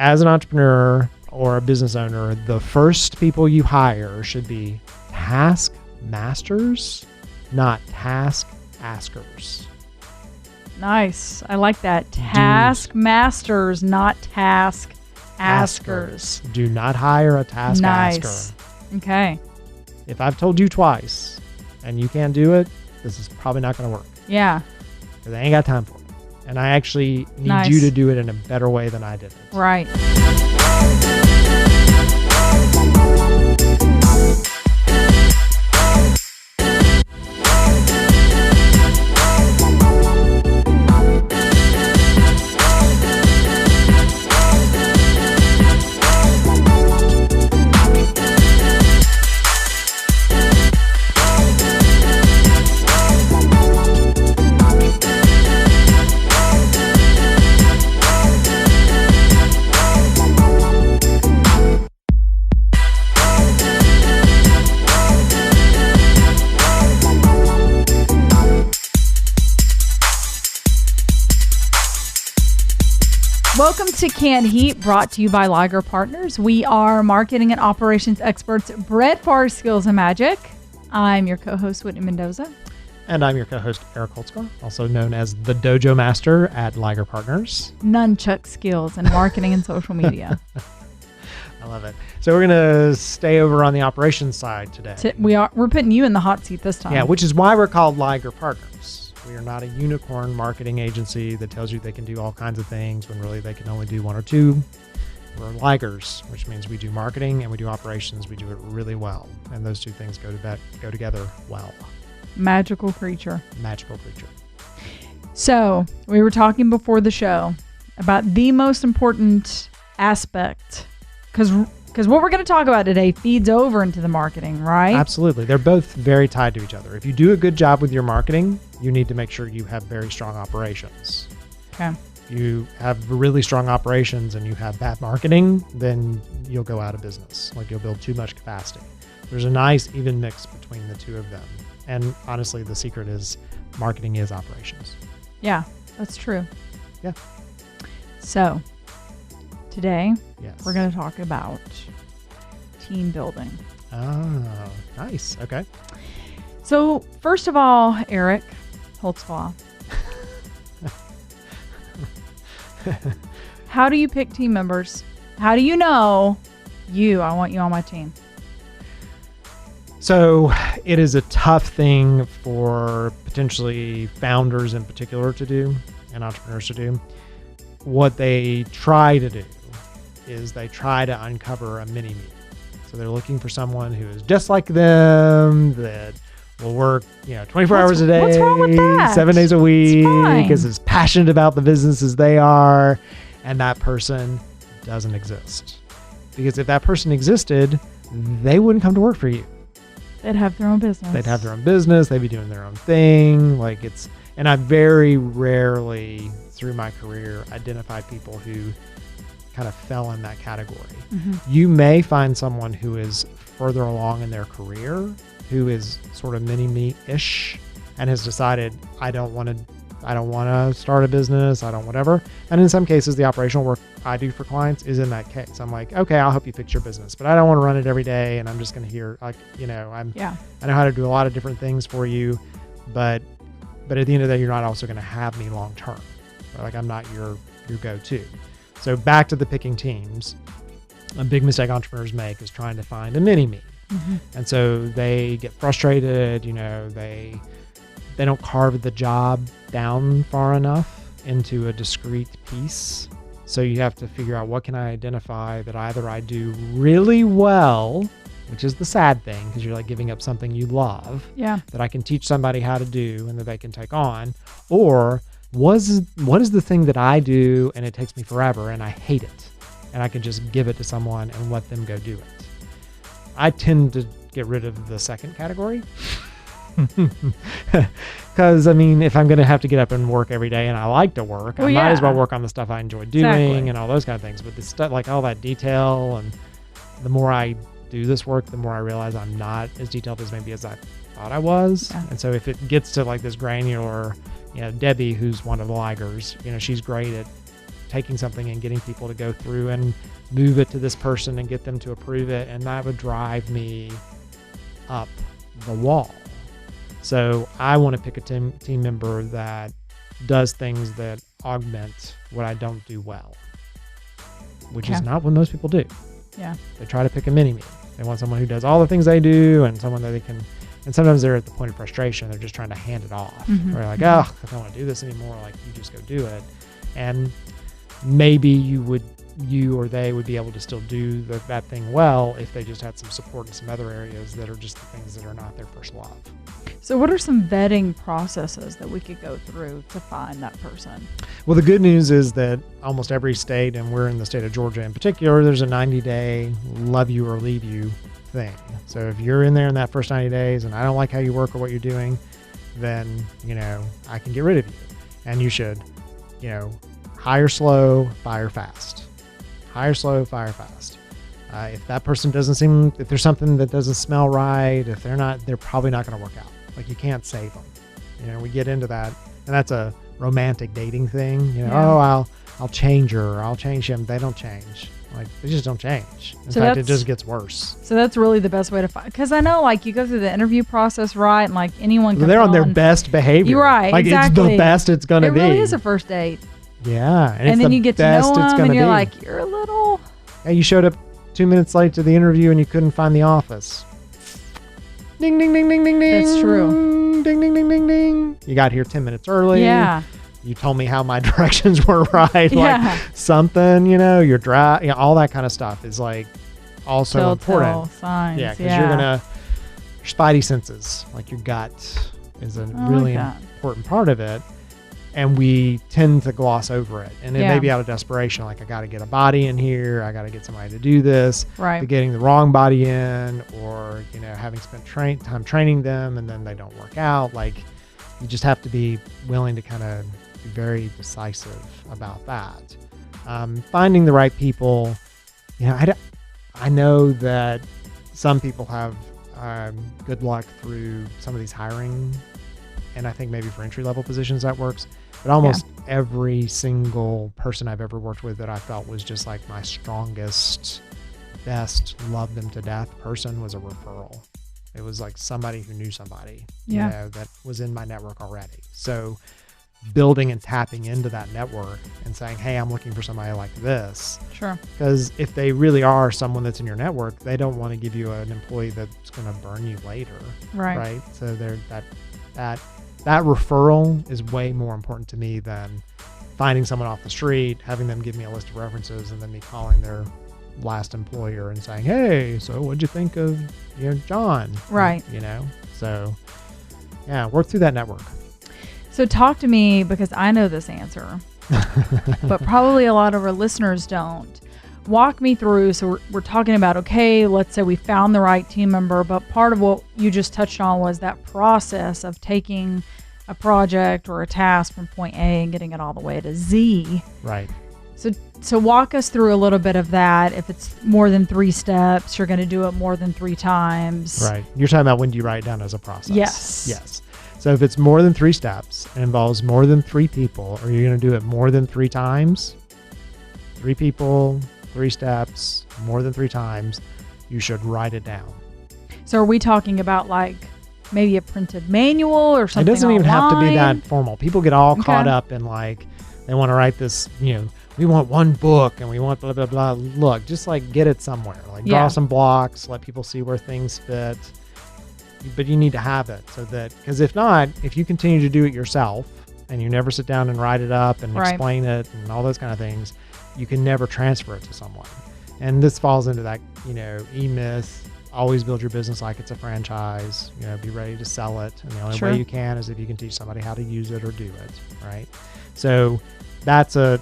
as an entrepreneur or a business owner, the first people you hire should be task masters, not task askers. Nice. I like that. Task masters, not task askers. Do not hire a task asker. Okay. If I've told you twice and you can't do it, this is probably not going to work. Yeah. Because I ain't got time for it. And I actually need you to do it in a better way than I did it. Right. Welcome to Canned Heat, brought to you by LigerPartners. We are marketing and operations experts bred for our skills and magic. I'm your co-host, Whitney Mendoza. And I'm your co-host, Eric Holtzclaw, also known as the Dojo Master at LigerPartners. Nunchuck skills in marketing and social media. I love it. So we're going to stay over on the operations side today. We're putting you in the hot seat this time. Yeah, which is why we're called LigerPartners. We are not a unicorn marketing agency that tells you they can do all kinds of things when really they can only do one or two. We're Ligers, which means we do marketing and we do operations. We do it really well. And those two things go together well. Magical creature. Magical creature. So we were talking before the show about the most important aspect, because what we're going to talk about today feeds over into the marketing, right? Absolutely. They're both very tied to each other. If you do a good job with your marketing, you need to make sure you have very strong operations. Okay. If you have really strong operations and you have bad marketing, then you'll go out of business. Like, you'll build too much capacity. There's a nice even mix between the two of them. And honestly, the secret is marketing is operations. Yeah, that's true. Yeah. So today, yes, we're going to talk about team building. Oh, nice. Okay. So first of all, Eric Holtzclaw, how do you pick team members? How do you know I want you on my team? So it is a tough thing for potentially founders in particular to do, and entrepreneurs to do. What they try to do is they try to uncover a mini-me. So they're looking for someone who is just like them, that will work, 24 hours a day, what's wrong with that? 7 days a week, is as passionate about the business as they are, and that person doesn't exist. Because if that person existed, they wouldn't come to work for you. They'd have their own business. They'd have their own business. They'd be doing their own thing. And I very rarely through my career identified people who kind of fell in that category. Mm-hmm. You may find someone who is further along in their career, who is sort of mini-me-ish, and has decided, I don't want to start a business. I don't whatever. And in some cases, the operational work I do for clients is in that case. I'm like, okay, I'll help you fix your business, but I don't want to run it every day. And I'm just going to hear, I know how to do a lot of different things for you, but at the end of the day, you're not also going to have me long term. Right? Like, I'm not your go-to. So back to the picking teams, a big mistake entrepreneurs make is trying to find a mini-me. Mm-hmm. And so they get frustrated, they don't carve the job down far enough into a discrete piece. So you have to figure out, what can I identify that either I do really well, which is the sad thing, because you're like giving up something you love, that I can teach somebody how to do and that they can take on, or what is the thing that I do and it takes me forever and I hate it, and I can just give it to someone and let them go do it. I tend to get rid of the second category. Because, if I'm going to have to get up and work every day and I like to work, I might as well work on the stuff I enjoy doing and all those kind of things. But the stuff, like all that detail, and the more I do this work, the more I realize I'm not as detailed as maybe as I thought I was. Yeah. And so if it gets to like this granular, Debbie, who's one of the Ligers, she's great at taking something and getting people to go through and move it to this person and get them to approve it. And that would drive me up the wall. So I want to pick a team member that does things that augment what I don't do well, which is not what most people do. Yeah. They try to pick a mini-me. They want someone who does all the things they do and someone that they can, and sometimes they're at the point of frustration. They're just trying to hand it off. They're like, oh, I don't want to do this anymore. Like, you just go do it. And maybe you or they would be able to still do that thing well if they just had some support in some other areas that are just the things that are not their first love. So what are some vetting processes that we could go through to find that person? Well, the good news is that almost every state, and we're in the state of Georgia in particular, there's a 90-day love you or leave you thing. So if you're in there in that first 90 days and I don't like how you work or what you're doing, then, I can get rid of you. And you should, hire slow, fire fast. Hire slow, fire fast. If that person if there's something that doesn't smell right, if they're probably not going to work out. Like, you can't save them. We get into that, and that's a romantic dating thing. Oh, I'll change her, or I'll change him. They don't change. Like, they just don't change. In fact, it just gets worse. So that's really the best way to find, because I know, like, you go through the interview process, right? And like anyone can. They're on their best behavior. You're right. Like, exactly. It's the best it's going to be. It really is a first date. Yeah. And then you get to know them, and you're like, you're a little. Hey, you showed up 2 minutes late to the interview and you couldn't find the office. Ding, ding, ding, ding, ding, ding. That's true. Ding, ding, ding, ding, ding. You got here 10 minutes early. Yeah. You told me how my directions were right. Yeah. Like something, you're dry. All that kind of stuff is like also important. Signs. Yeah, because you're your spidey senses, like your gut, is a really important part of it. And we tend to gloss over it. And it may be out of desperation, like, I got to get a body in here. I got to get somebody to do this. Right. But getting the wrong body in, or, having spent time training them and then they don't work out. Like, you just have to be willing to kind of be very decisive about that. Finding the right people, I know that some people have good luck through some of these hiring, and I think maybe for entry-level positions that works. But almost every single person I've ever worked with that I felt was just like my strongest, best, love them to death person was a referral. It was like somebody who knew somebody, that was in my network already. So building and tapping into that network and saying, hey, I'm looking for somebody like this. Sure. Because if they really are someone that's in your network, they don't want to give you an employee that's going to burn you later. Right. So that referral is way more important to me than finding someone off the street, having them give me a list of references, and then me calling their last employer and saying, hey, so what'd you think of, John? Right. So work through that network. So talk to me, because I know this answer, but probably a lot of our listeners don't. Walk me through. So we're talking about, okay, let's say we found the right team member, but part of what you just touched on was that process of taking a project or a task from point A and getting it all the way to Z. Right. So walk us through a little bit of that. If it's more than 3 steps, you're going to do it more than 3 times. Right. You're talking about when do you write it down as a process? Yes. So if it's more than 3 steps and involves more than 3 people, or you're going to do it more than 3 times, 3 people, 3 steps, more than 3 times, you should write it down. So are we talking about like maybe a printed manual or something? It doesn't even have to be online? that formal. People get all caught up in like, they want to write this, we want one book and we want blah, blah, blah. Look, just like get it somewhere. Like draw some blocks, let people see where things fit. But you need to have it so that, because if not, if you continue to do it yourself and you never sit down and write it up and explain it and all those kind of things, you can never transfer it to someone. And this falls into that, E-myth, always build your business like it's a franchise, be ready to sell it. And the only way you can is if you can teach somebody how to use it or do it. Right. So that's a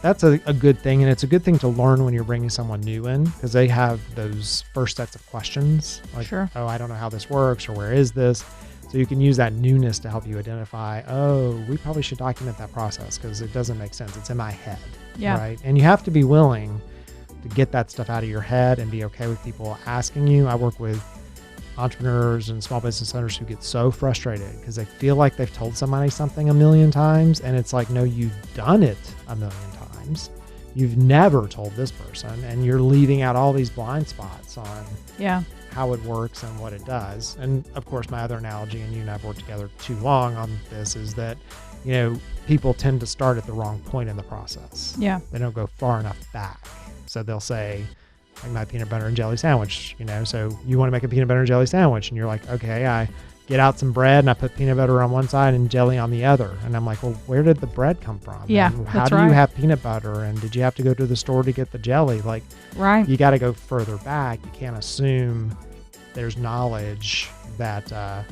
good thing. And it's a good thing to learn when you're bringing someone new in, because they have those first sets of questions like, oh, I don't know how this works, or where is this? So you can use that newness to help you identify, oh, we probably should document that process because it doesn't make sense. It's in my head. Right. And you have to be willing to get that stuff out of your head and be okay with people asking you. I work with entrepreneurs and small business owners who get so frustrated because they feel like they've told somebody something a million times, and it's like, no, you've done it a million times. you've never told this person, and you're leaving out all these blind spots on how it works and what it does. And of course, my other analogy, and you and I have worked together too long on this, is that, you know, people tend to start at the wrong point in the process. Yeah. They don't go far enough back. So they'll say, like my peanut butter and jelly sandwich, you know, so you want to make a peanut butter and jelly sandwich, and you're like, okay, I get out some bread and I put peanut butter on one side and jelly on the other. And I'm like, well, where did the bread come from? Yeah, and how do you have peanut butter? And did you have to go to the store to get the jelly? Like, you got to go further back. You can't assume there's knowledge that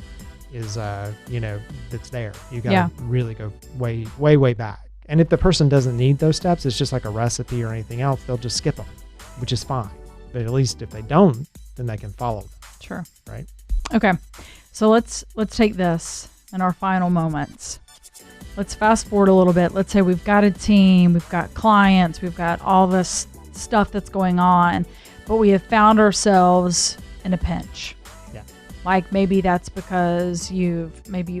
is, you know, that's there. You got to really go way, way, way back. And if the person doesn't need those steps, it's just like a recipe or anything else, they'll just skip them, which is fine. But at least if they don't, then they can follow them. Sure. Right. Okay. So let's take this in our final moments. Let's fast forward a little bit. Let's say we've got a team, we've got clients, we've got all this stuff that's going on, but we have found ourselves in a pinch. Yeah. Like maybe that's because you've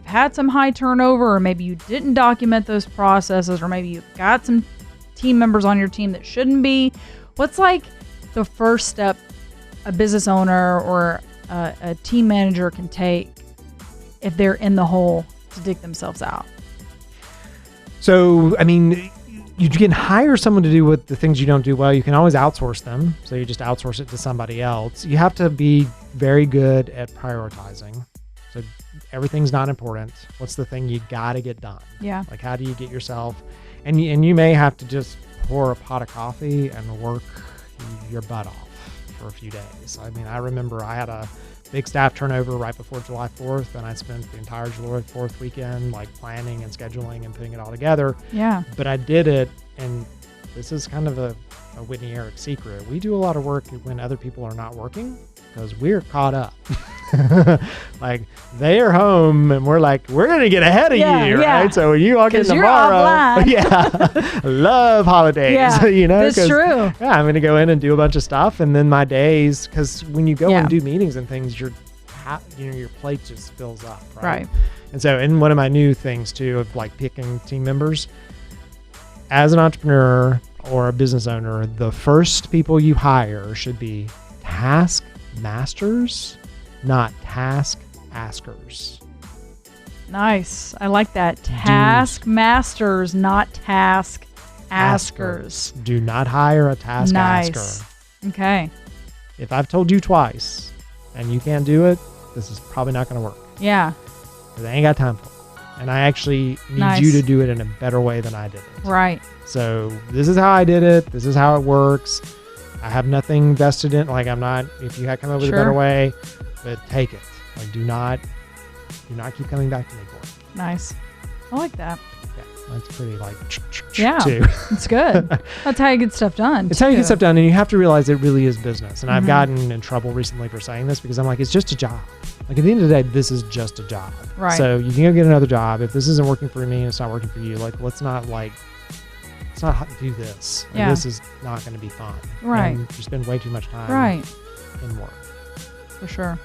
had some high turnover, or maybe you didn't document those processes, or maybe you've got some team members on your team that shouldn't be. What's like the first step a business owner or a team manager can take if they're in the hole to dig themselves out? So, I mean, you can hire someone to do what the things you don't do well. You can always outsource them. So you just outsource it to somebody else. You have to be very good at prioritizing. So everything's not important. What's the thing you got to get done? Yeah. Like, how do you get yourself, and you may have to just pour a pot of coffee and work your butt off for a few days. I mean, I remember I had a big staff turnover right before July 4th, and I spent the entire July 4th weekend like planning and scheduling and putting it all together. Yeah. But I did it, and this is kind of a Whitney Eric secret. We do a lot of work when other people are not working because we're caught up. Like, they are home and we're like, we're going to get ahead of you, right? So when you walk in tomorrow, I love holidays, you know? That's true. Yeah, I'm going to go in and do a bunch of stuff. And then my days, because when you go and do meetings and things, your plate just fills up, right? And so, and one of my new things too, of like picking team members, as an entrepreneur or a business owner, the first people you hire should be task masters, not task askers. Nice. I like that. Task masters, not task askers. Do not hire a task asker. Okay. If I've told you twice and you can't do it, this is probably not going to work. Yeah. Because I ain't got time for it. And I actually need you to do it in a better way than I did it. Right. So this is how I did it. This is how it works. I have nothing vested in, like, I'm not, if you had come up with a better way, but take it. Like, do not keep coming back to me for it. Nice. I like that. Yeah, that's pretty like, too. It's good. That's how you get stuff done. It's how you get stuff done, and you have to realize it really is business. And I've gotten in trouble recently for saying this because I'm like, it's just a job. Like, at the end of the day, this is just a job. Right. So you can go get another job. If this isn't working for me and it's not working for you, like, let's not do this. Like, this is not going to be fun. Right. And you spend way too much time in work. For sure.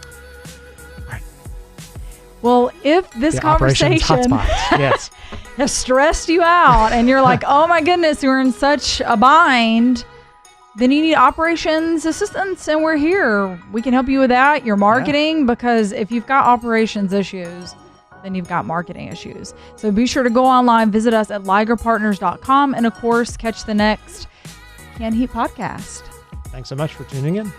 Right. Well, if this conversation has stressed you out and you're like, oh my goodness, we're in such a bind, then you need operations assistance, and we're here. We can help you with that. Your marketing, because if you've got operations issues, then you've got marketing issues. So be sure to go online, visit us at LigerPartners.com, and of course, catch the next Canned Heat podcast. Thanks so much for tuning in.